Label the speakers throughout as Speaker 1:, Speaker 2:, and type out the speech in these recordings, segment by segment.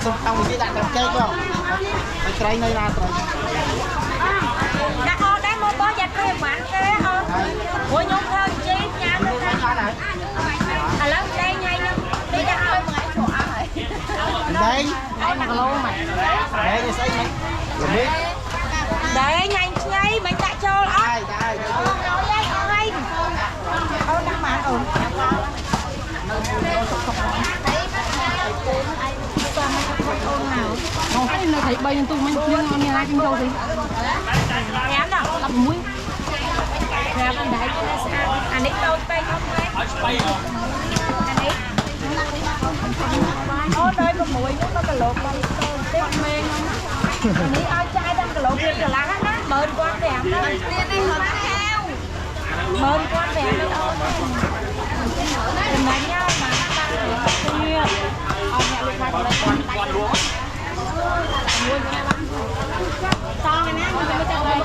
Speaker 1: xong xong cái đạn chơi không cái cây này là rồi
Speaker 2: đã ho đã mua bó giặt cái bạn cái ho của nhóm thơ chi nhà nó này à lắm đây ngay nha đi ra hơi mà chỗ ai
Speaker 1: đây
Speaker 2: đây mà lâu mà
Speaker 1: đây thì xây mấy
Speaker 2: đấy nhanh ngay mình tại cho ai nói đấy ngay ông đang bán ổn
Speaker 3: nó thấy bay tôi mình nhưng mà nghe ai kinh đâu thì
Speaker 2: em nào
Speaker 3: tập muối
Speaker 2: em đấy anh ấy đâu tay không đấy anh ấy ô đây có muối nó cái lột mà tiếp men anh ấy ai trai đang cái lột kia cái lá á mơn con đẹp đó mơn con đẹp đó đừng đánh nhau mà kia ông nhà lúc này con luôn to này nè mình mới cho đây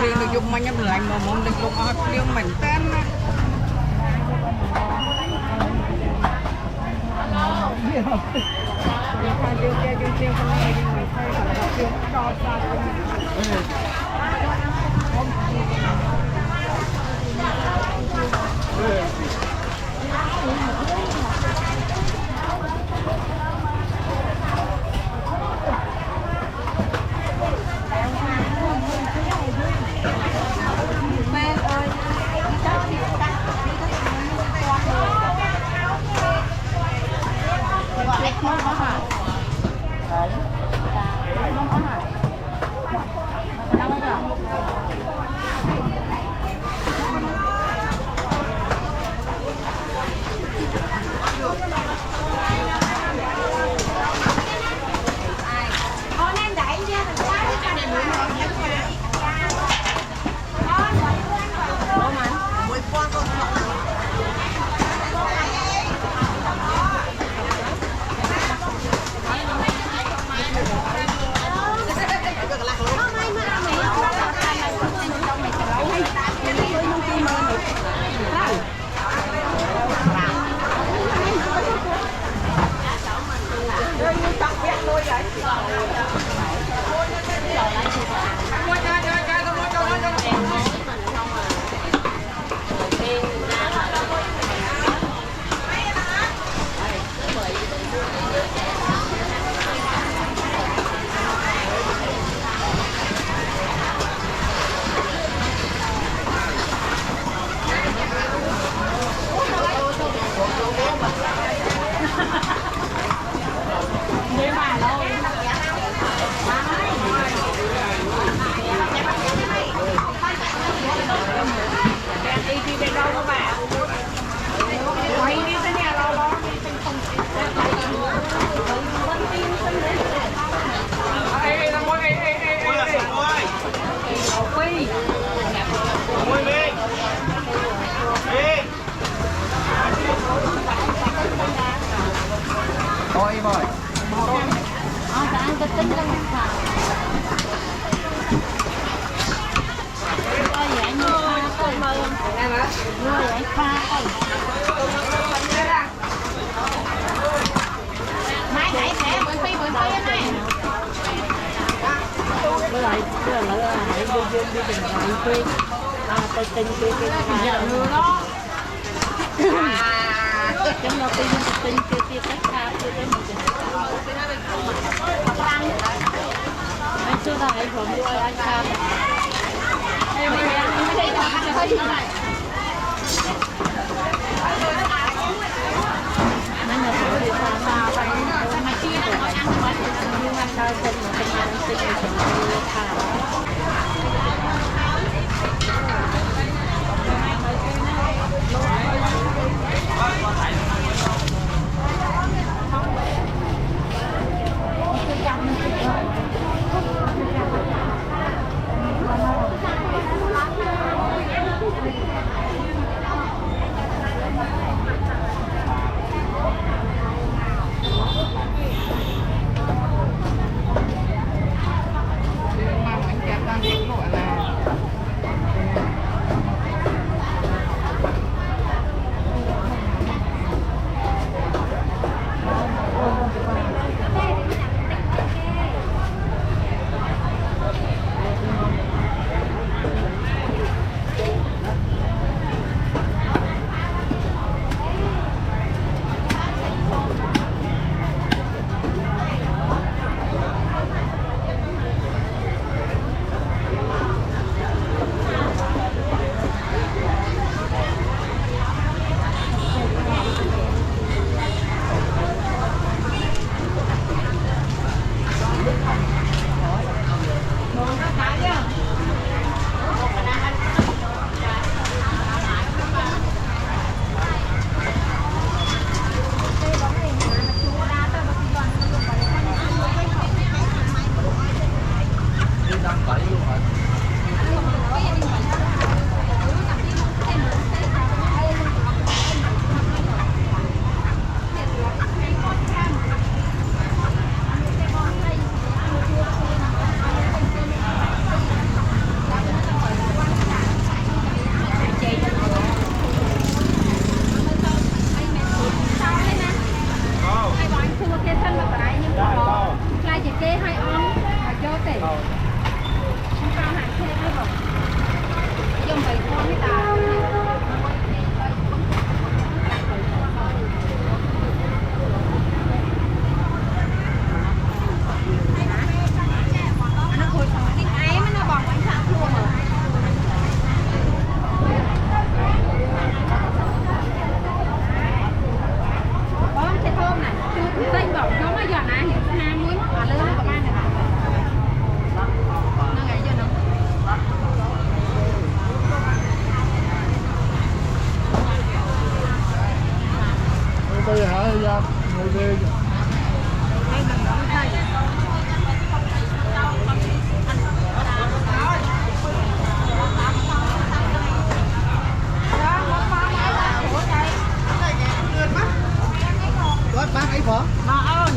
Speaker 3: riêng được dùng mà nhầm lạnh mà muốn được dùng riêng mình tên
Speaker 2: quê tôi tin quê nữa đó chúng nó tin quê cách xa quê đến một anh chưa thấyผมด้วยanhครับไม่ได้ทำอะไรนั่นน่ะคือตาไปมาชี้แล้วก็อังไว้ดูมันเราเป็นเหมือนเป็นงานสิ่งของเราค่ะ
Speaker 1: đây hả ra ngồi đây bác ấy phở
Speaker 2: mà ơn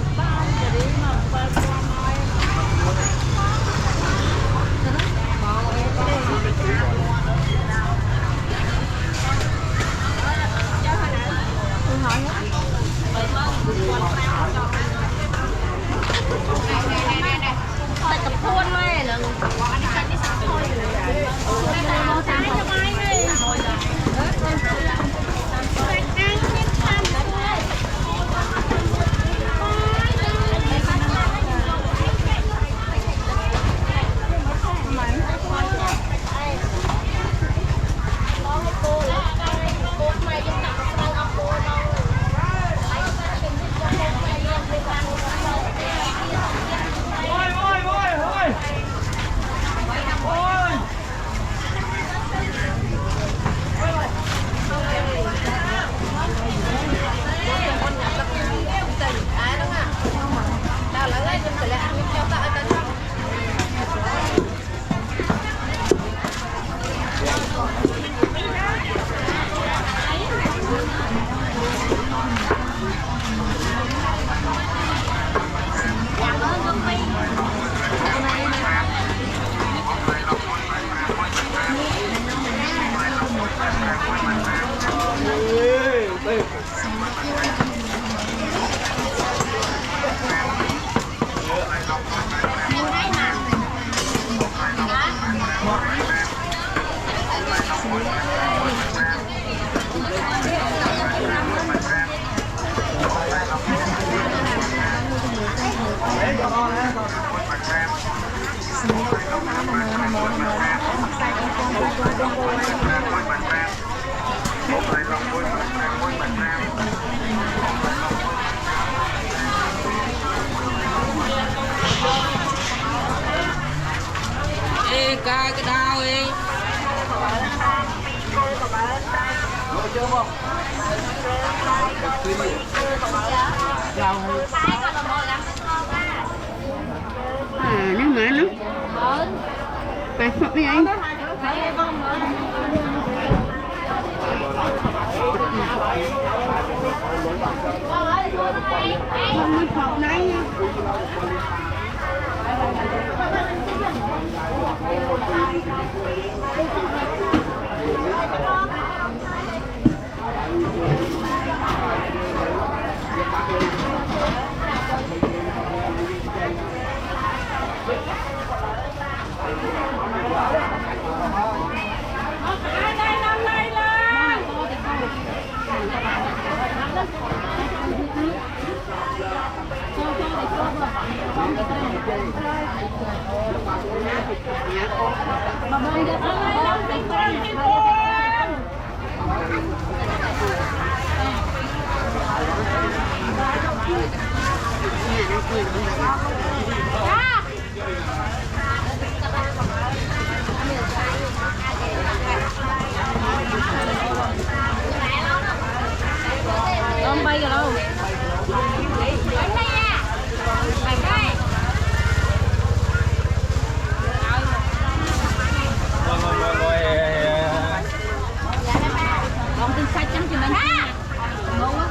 Speaker 2: jadi tại tập khuôn này là anh đi canh đi sắm thôi mau sáng cho mai đi
Speaker 1: bao hay
Speaker 3: nó mà nó phải phật đi anh không phật này
Speaker 2: Không bay rồi đâu. Còn tinh sạch chấm chừng anh. Ngon quá.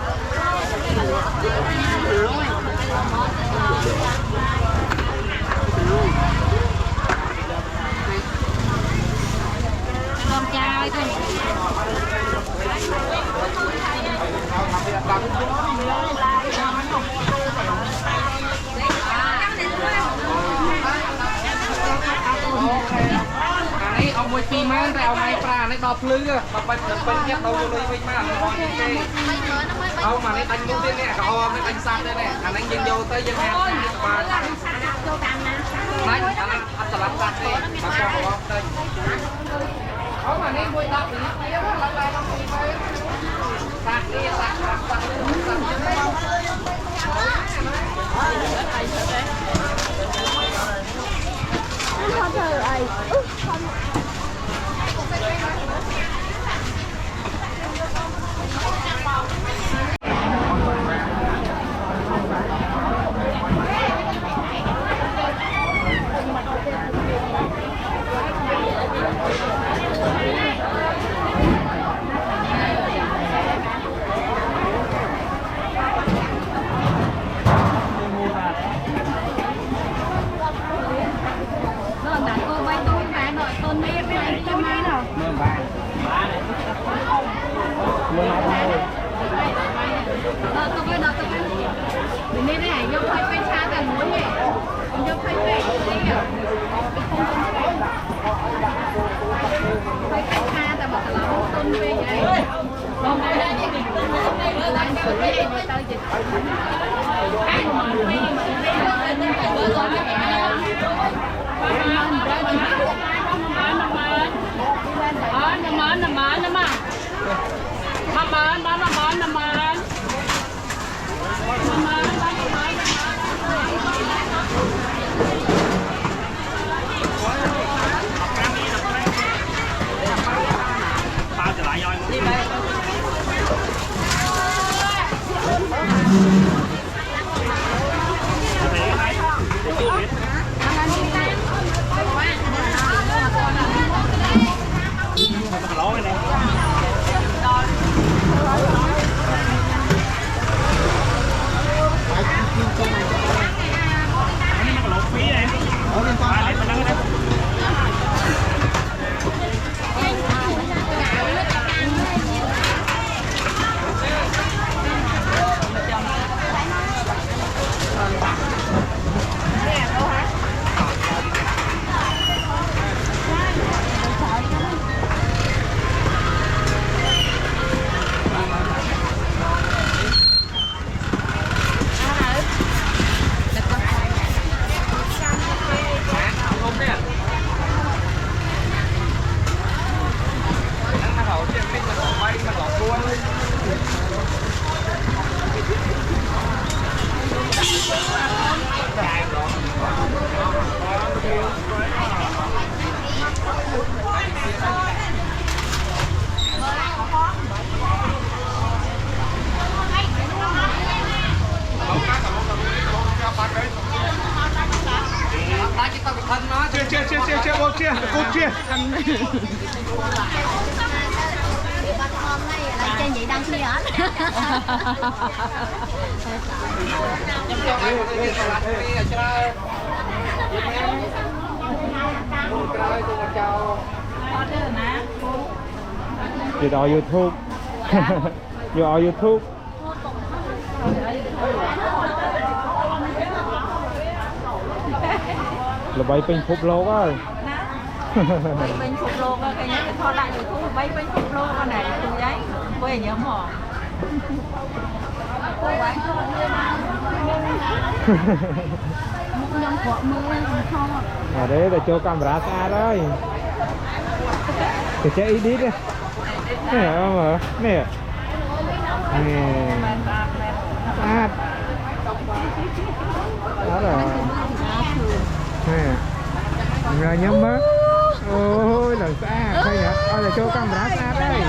Speaker 2: Con trai thôi.
Speaker 4: Này ông mới phi mang tại ông này pra này đọp lư à, mà bật nhét đầu vô lưới với mà ông mà này đánh luôn thế nè, họ này đánh sát đây nè, anh đánh dân vô tới dân hàng và đánh anh sẽ làm sát đi, mà còn họ đây. Ông mà này vui đọp thì nó yếu lắm lại nó không phải sát đi sát.
Speaker 2: Không thử ấy.
Speaker 1: cô chia
Speaker 3: trên vậy đăng kia hết.
Speaker 5: Did all YouTube? You all YouTube? Là bay pin phục lô quá.
Speaker 2: Bay bên phục lô cái nhớ thôi lại được thu bay bên phục lô con này từ giấy quê nhớ mỏ.
Speaker 5: À đấy để cho camera xa đấy. Thì chạy đi đi. Nè mà nè. Nè. À. Đó rồi. Nè. Rồi nhắm mắt. Ôi là xa thôi nhỉ. Ôi là cho camera xa đây.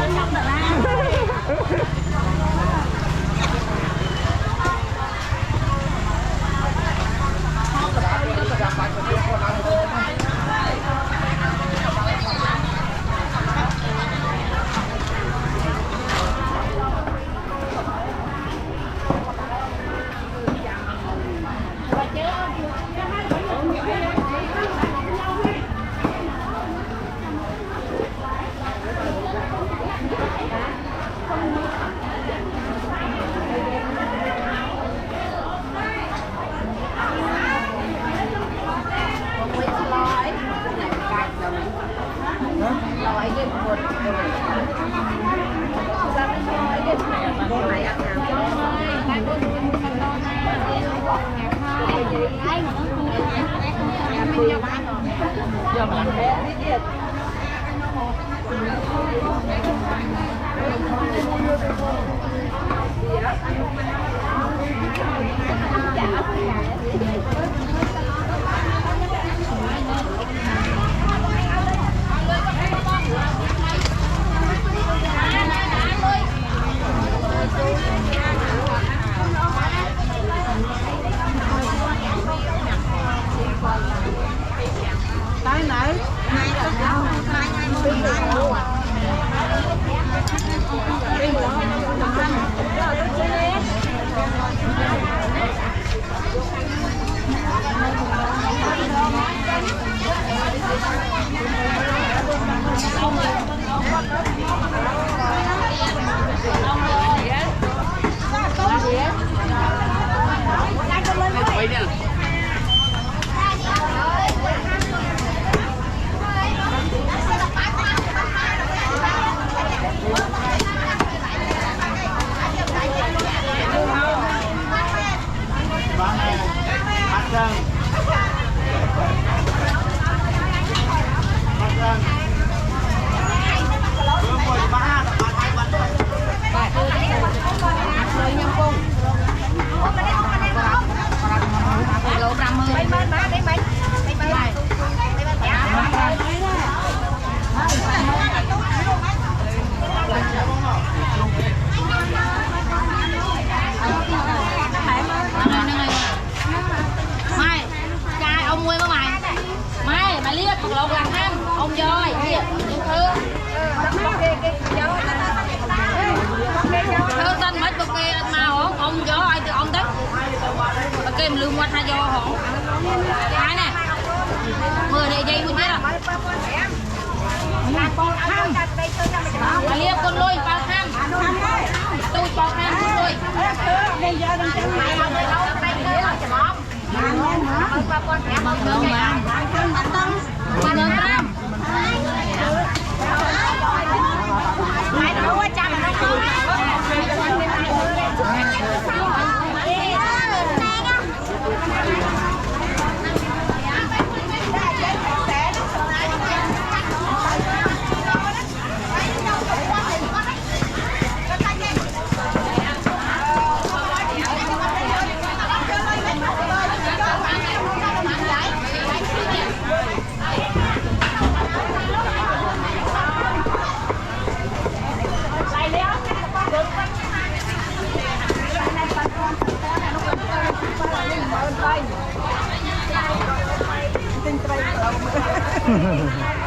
Speaker 5: Hãy subscribe cho kênh Ghiền Mì Gõ để không bỏ lỡ